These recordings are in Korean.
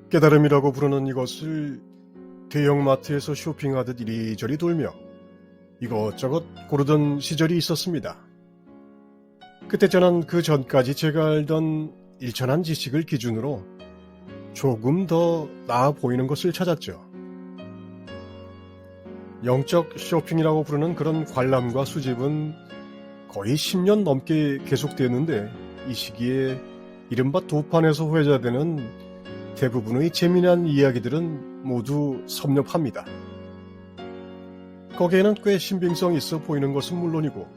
깨달음이라고 부르는 이것을 대형마트에서 쇼핑하듯 이리저리 돌며 이것저것 고르던 시절이 있었습니다. 그때 저는 그 전까지 제가 알던 일천한 지식을 기준으로 조금 더 나아 보이는 것을 찾았죠. 영적 쇼핑이라고 부르는 그런 관람과 수집은 거의 10년 넘게 계속되었는데, 이 시기에 이른바 도판에서 회자되는 대부분의 재미난 이야기들은 모두 섭렵합니다. 거기에는 꽤 신빙성 있어 보이는 것은 물론이고,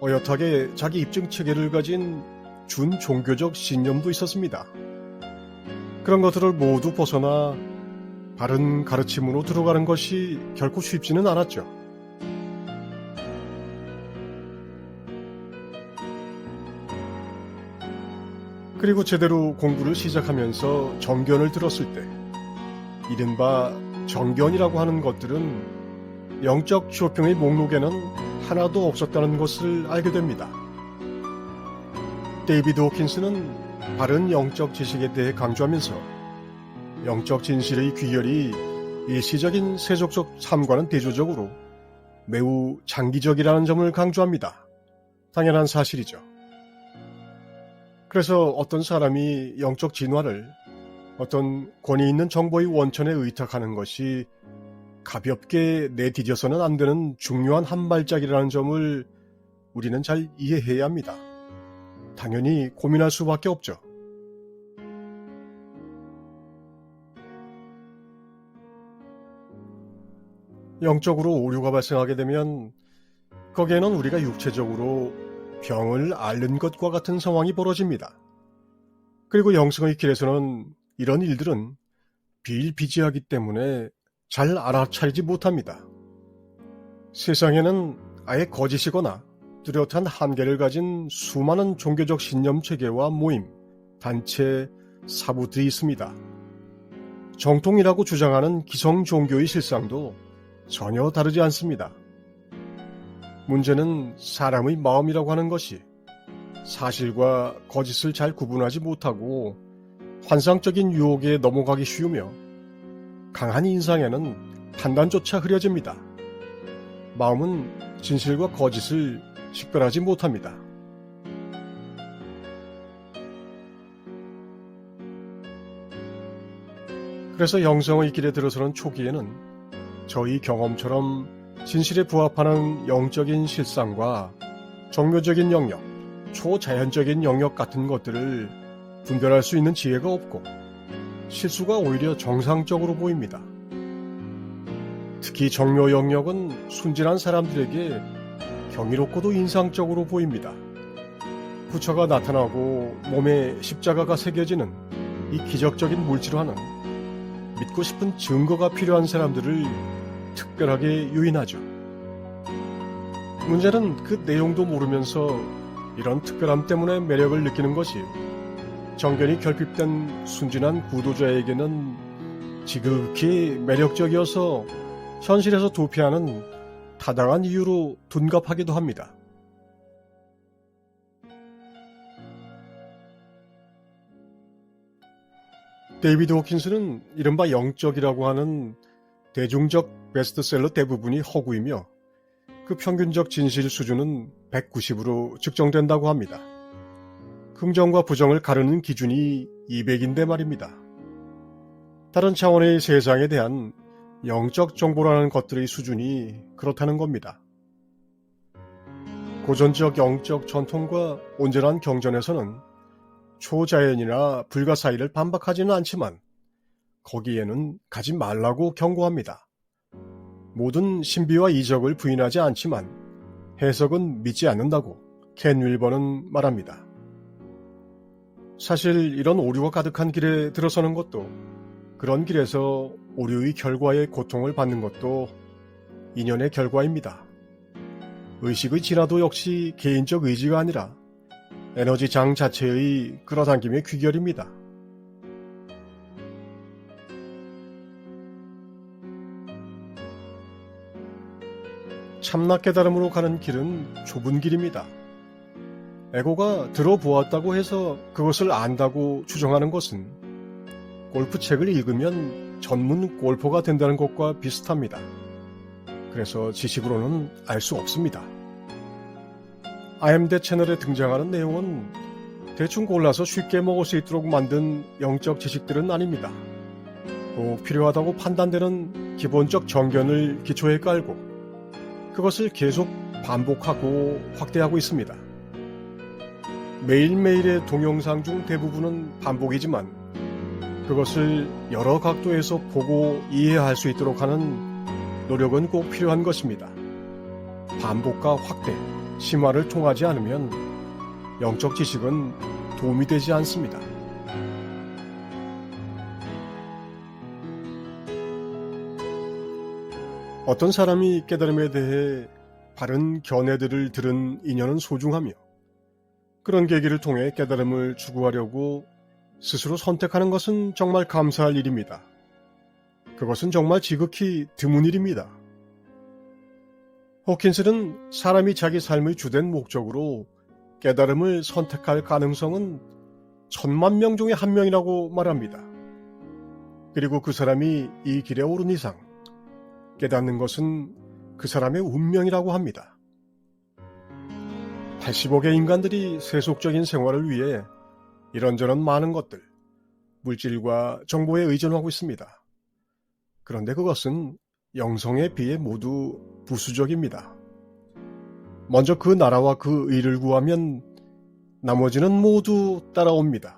어엿하게 자기 입증 체계를 가진 준종교적 신념도 있었습니다. 그런 것들을 모두 벗어나 바른 가르침으로 들어가는 것이 결코 쉽지는 않았죠. 그리고 제대로 공부를 시작하면서 정견을 들었을 때, 이른바 정견이라고 하는 것들은 영적 쇼핑의 목록에는 하나도 없었다는 것을 알게 됩니다. 데이비드 호킨스는 바른 영적 지식에 대해 강조하면서 영적 진실의 귀결이 일시적인 세속적 삶과는 대조적으로 매우 장기적이라는 점을 강조합니다. 당연한 사실이죠. 그래서 어떤 사람이 영적 진화를 어떤 권위 있는 정보의 원천에 의탁하는 것이 가볍게 내디뎌서는 안 되는 중요한 한 발짝이라는 점을 우리는 잘 이해해야 합니다. 당연히 고민할 수밖에 없죠. 영적으로 오류가 발생하게 되면 거기에는 우리가 육체적으로 병을 앓는 것과 같은 상황이 벌어집니다. 그리고 영성의 길에서는 이런 일들은 비일비재하기 때문에 잘 알아차리지 못합니다. 세상에는 아예 거짓이거나 뚜렷한 한계를 가진 수많은 종교적 신념 체계와 모임, 단체, 사부들이 있습니다. 정통이라고 주장하는 기성 종교의 실상도 전혀 다르지 않습니다. 문제는 사람의 마음이라고 하는 것이 사실과 거짓을 잘 구분하지 못하고 환상적인 유혹에 넘어가기 쉬우며 강한 인상에는 판단조차 흐려집니다. 마음은 진실과 거짓을 식별하지 못합니다. 그래서 영성의 길에 들어서는 초기에는 저희 경험처럼 진실에 부합하는 영적인 실상과 정묘적인 영역, 초자연적인 영역 같은 것들을 분별할 수 있는 지혜가 없고 실수가 오히려 정상적으로 보입니다. 특히 정묘 영역은 순진한 사람들에게 경이롭고도 인상적으로 보입니다. 부처가 나타나고 몸에 십자가가 새겨지는 이 기적적인 물질화는 믿고 싶은 증거가 필요한 사람들을 특별하게 유인하죠. 문제는 그 내용도 모르면서 이런 특별함 때문에 매력을 느끼는 것이 정견이 결핍된 순진한 구도자에게는 지극히 매력적이어서 현실에서 도피하는 타당한 이유로 둔갑하기도 합니다. 데이비드 호킨스는 이른바 영적이라고 하는 대중적 베스트셀러 대부분이 허구이며 그 평균적 진실 수준은 190으로 측정된다고 합니다. 긍정과 부정을 가르는 기준이 200인데 말입니다. 다른 차원의 세상에 대한 영적 정보라는 것들의 수준이 그렇다는 겁니다. 고전적 영적 전통과 온전한 경전에서는 초자연이나 불가사의를 반박하지는 않지만 거기에는 가지 말라고 경고합니다. 모든 신비와 이적을 부인하지 않지만 해석은 믿지 않는다고 켄 윌버는 말합니다. 사실 이런 오류가 가득한 길에 들어서는 것도, 그런 길에서 오류의 결과에 고통을 받는 것도 인연의 결과입니다. 의식의 진화도 역시 개인적 의지가 아니라 에너지 장 자체의 끌어당김의 귀결입니다. 참나 깨달음으로 가는 길은 좁은 길입니다. 에고가 들어보았다고 해서 그것을 안다고 주장하는 것은 골프책을 읽으면 전문 골퍼가 된다는 것과 비슷합니다. 그래서 지식으로는 알 수 없습니다. IMD 채널에 등장하는 내용은 대충 골라서 쉽게 먹을 수 있도록 만든 영적 지식들은 아닙니다. 꼭 필요하다고 판단되는 기본적 정견을 기초에 깔고 그것을 계속 반복하고 확대하고 있습니다. 매일매일의 동영상 중 대부분은 반복이지만 그것을 여러 각도에서 보고 이해할 수 있도록 하는 노력은 꼭 필요한 것입니다. 반복과 확대, 심화를 통하지 않으면 영적 지식은 도움이 되지 않습니다. 어떤 사람이 깨달음에 대해 바른 견해들을 들은 인연은 소중하며 그런 계기를 통해 깨달음을 추구하려고 스스로 선택하는 것은 정말 감사할 일입니다. 그것은 정말 지극히 드문 일입니다. 호킨스는 사람이 자기 삶의 주된 목적으로 깨달음을 선택할 가능성은 1000만 명 중에 한 명이라고 말합니다. 그리고 그 사람이 이 길에 오른 이상 깨닫는 것은 그 사람의 운명이라고 합니다. 80억의 인간들이 세속적인 생활을 위해 이런저런 많은 것들, 물질과 정보에 의존하고 있습니다. 그런데 그것은 영성에 비해 모두 부수적입니다. 먼저 그 나라와 그 의를 구하면 나머지는 모두 따라옵니다.